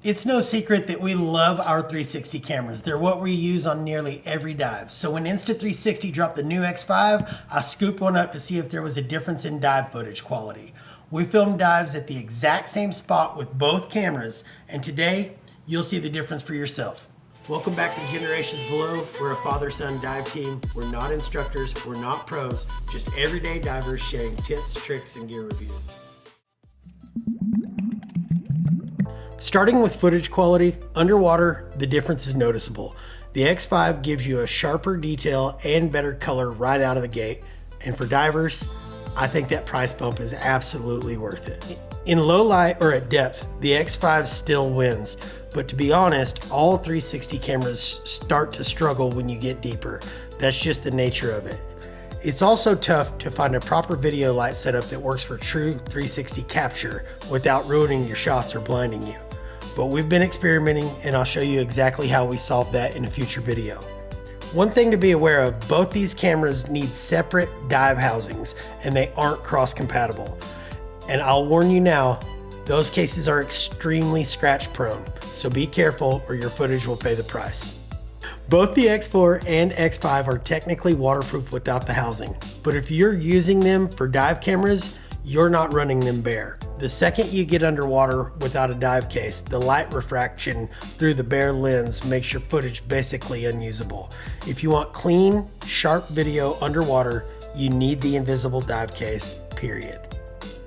It's no secret that we love our 360 cameras. They're what we use on nearly every dive. So when Insta360 dropped the new X5, I scooped one up to see if there was a difference in dive footage quality. We filmed dives at the exact same spot with both cameras, and today you'll see the difference for yourself. Welcome back to Generations Below. We're a father-son dive team. We're not instructors, we're not pros, just everyday divers sharing tips, tricks, and gear reviews. Starting with footage quality, underwater, the difference is noticeable. The X5 gives you a sharper detail and better color right out of the gate. And for divers, I think that price bump is absolutely worth it. In low light or at depth, the X5 still wins. But to be honest, all 360 cameras start to struggle when you get deeper. That's just the nature of it. It's also tough to find a proper video light setup that works for true 360 capture without ruining your shots or blinding you. But we've been experimenting, and I'll show you exactly how we solve that in a future video. One thing to be aware of, both these cameras need separate dive housings and they aren't cross compatible. And I'll warn you now, those cases are extremely scratch prone, so be careful or your footage will pay the price. Both the X4 and X5 are technically waterproof without the housing, but if you're using them for dive cameras, you're not running them bare. The second you get underwater without a dive case, the light refraction through the bare lens makes your footage basically unusable. If you want clean, sharp video underwater, you need the invisible dive case, period.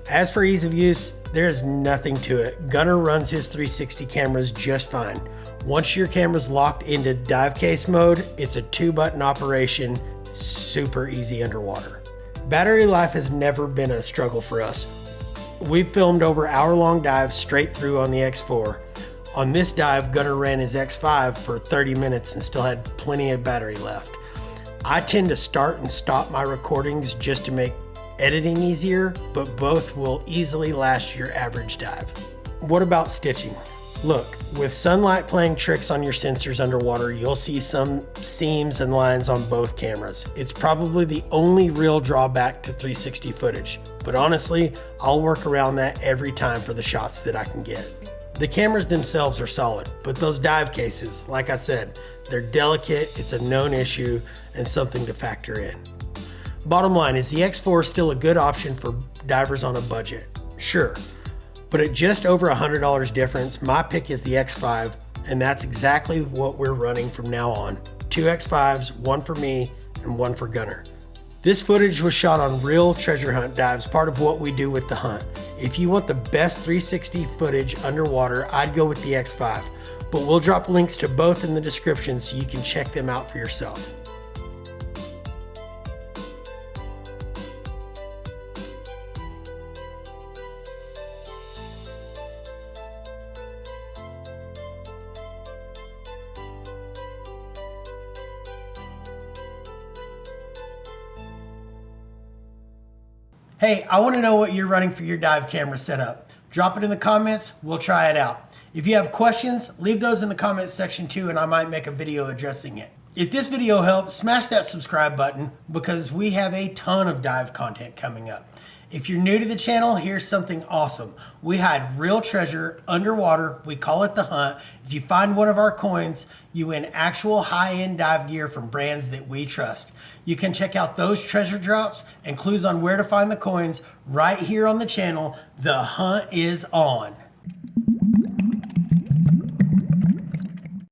As for ease of use, there's nothing to it. Gunner runs his 360 cameras just fine. Once your camera's locked into dive case mode, it's a 2-button operation, super easy underwater. Battery life has never been a struggle for us. We've filmed over hour-long dives straight through on the X4. On this dive, Gunner ran his X5 for 30 minutes and still had plenty of battery left. I tend to start and stop my recordings just to make editing easier, but both will easily last your average dive. What about stitching? Look, with sunlight playing tricks on your sensors underwater, you'll see some seams and lines on both cameras. It's probably the only real drawback to 360 footage, but honestly, I'll work around that every time for the shots that I can get. The cameras themselves are solid, but those dive cases, like I said, they're delicate, it's a known issue, and something to factor in. Bottom line, is the X4 still a good option for divers on a budget? Sure. But at just over $100 difference, my pick is the X5, and that's exactly what we're running from now on. 2 X5s, one for me and one for Gunner. This footage was shot on real treasure hunt dives, part of what we do with the hunt. If you want the best 360 footage underwater, I'd go with the X5, but we'll drop links to both in the description so you can check them out for yourself. Hey, I want to know what you're running for your dive camera setup. Drop it in the comments, we'll try it out. If you have questions, leave those in the comments section too, and I might make a video addressing it. If this video helped, smash that subscribe button because we have a ton of dive content coming up. If you're new to the channel, here's something awesome. We hide real treasure underwater. We call it the hunt. If you find one of our coins, you win actual high-end dive gear from brands that we trust. You can check out those treasure drops and clues on where to find the coins right here on the channel. The hunt is on.